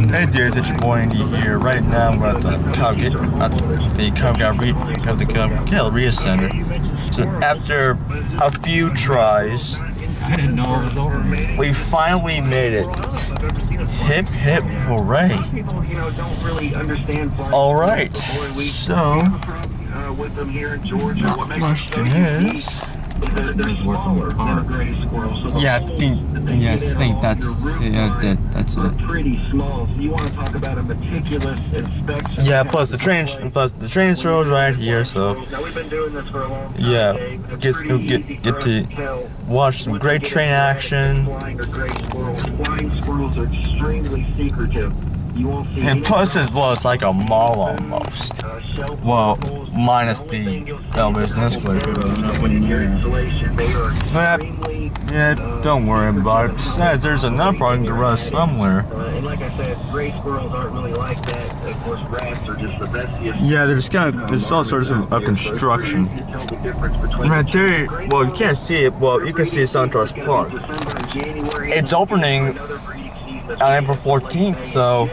Hey dudes, it's your boy Andy here. Right now we're at the Cobb Galleria Center. So after a few tries, I didn't know it was over. we finally made it. Hip hip hooray. Alright, so the question is, yeah, I think that's it. Pretty small. So you want to talk about a meticulous inspection. Yeah, plus the train show's right here, so now we've been doing this for a long time. yeah, get to watch some great train action. Flying squirrels are extremely secretive. You won't see. And plus, as well, it's like a mall almost. Well, minus the elevators and escalators. Yeah, don't worry about it. Besides, there's another parking garage somewhere. And like I said, gray squirrels aren't really like that. Of course, rats are just the best. Yeah, there's all sorts of construction. Right there, well, you can't see it. Well, you can see SunTrust Park. It's opening on April 14th, so.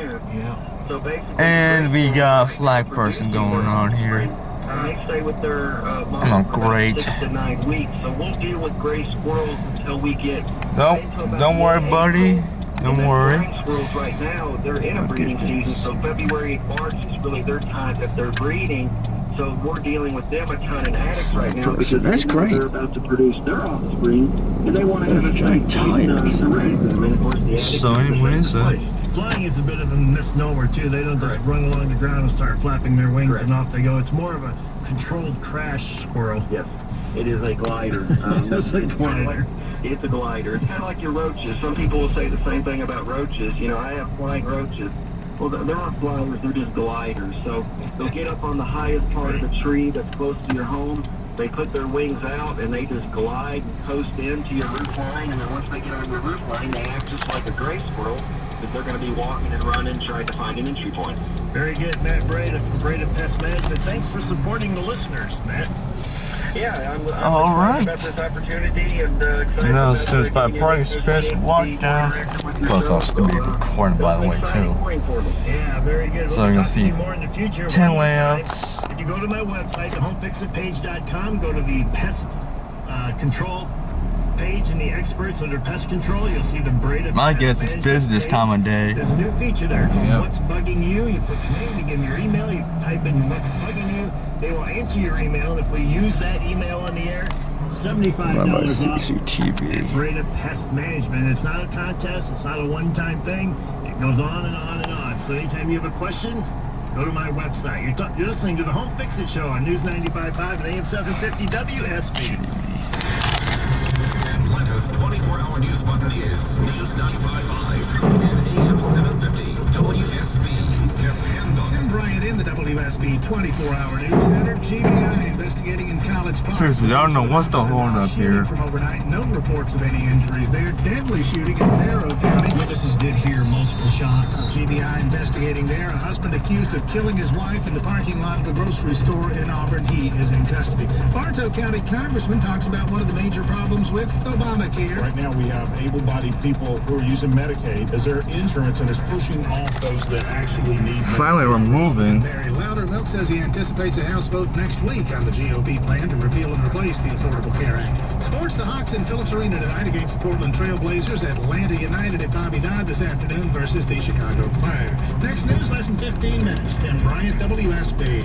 And we got a flag person going on here. Oh, great. 6 to 9 weeks. So we'll deal with gray squirrels until we get. Nope, don't worry, buddy. Don't worry. Squirrels right now, they're in a breeding season, so February, March is really their time that they're breeding. So we're dealing with them a ton of addicts right now because that's great. They're about to produce their offspring, and they want to have a train tied to raise them. And of course, the so anyways, flying is a bit of a misnomer too. They don't just run along the ground and start flapping their wings and off they go. It's more of a controlled crash squirrel. Yes, it is a glider. It's a glider. It's a glider. It's kind of like your roaches. Some people will say the same thing about roaches. You know, I have flying roaches. Well, they're not flyers, they're just gliders. So they'll get up on the highest part of the tree that's close to your home. They put their wings out and they just glide and coast into your roof line. And then once they get on your roof line, they act just like a gray squirrel, because they're going to be walking and running, trying to find an entry point. Very good, Matt Breda from Breda Pest Management. Thanks for supporting the listeners, Matt. Yeah, I'm all right. about this opportunity and excited. Now, as soon as my parking space walk down. Plus, I'll still be recording, by the way, too. Yeah, very good. So you're gonna see more in the future. 10 layouts. If you go to my website, thehomefixitpage.com, go to the pest control page in the experts under pest control, you'll see the Breda. My guess it's busy this time of day. There's a new feature there called What's Bugging You. You put your name, you give them your email, you type in what's bugging you. They will answer your email, and if we use that email on the air, $75 off CCTV. Breda Pest Management. It's not a contest, it's not a one-time thing. It goes on and on and on. So anytime you have a question, go to my website. You're listening to the Home Fix It Show on News 95.5 and AM 750 WSB. Atlanta's 24-hour news button is News 95.5 and AM 750 WSB. Tim Bryant in the WSB 24-hour news center. GBI investigating in College Park. Seriously, I don't know what's the hold up here. From overnight, no reports of any injuries there. Deadly shooting in Barrow County. Witnesses did hear multiple shots. GBI investigating there. A husband accused of killing his wife in the parking lot of a grocery store in Auburn. He is in custody. Bartow County Congressman talks about one of the major problems with Obamacare. Right now we have able-bodied people who are using Medicaid as their insurance, and is pushing off those that actually need Medicaid. Finally, we're moving. Larry Loudermilk says he anticipates a House vote next week on the GOP plan to repeal and replace the Affordable Care Act. Sports, the Hawks in Phillips Arena tonight against the Portland Trail Blazers. Atlanta United at Bobby Dodd this afternoon versus the Chicago Fire. Next news, less than 15 minutes. Tim Bryant, WSB.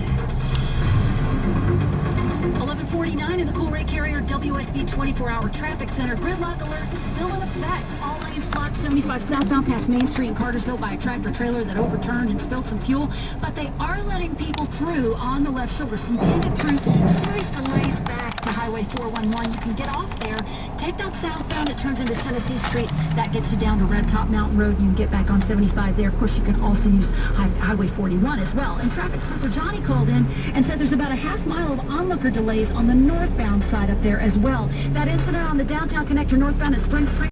11:49 in the Cool Ray Carrier WSB 24-hour traffic center. Gridlock alert is still in effect. All lanes blocked 75 southbound past Main Street in Cartersville by a tractor trailer that overturned and spilled some fuel. But they are letting people through on the left shoulder, so you can get through. Serious delays back to Highway 411. You can get off there, take that southbound. It turns into Tennessee Street. That gets you down to Red Top Mountain Road. You can get back on 75 there. Of course, you can also use Highway 41 as well. And traffic trooper Johnny called in and said there's about a half mile of onlooker delays on the northbound side up there as well. That incident on the downtown connector northbound at Spring Street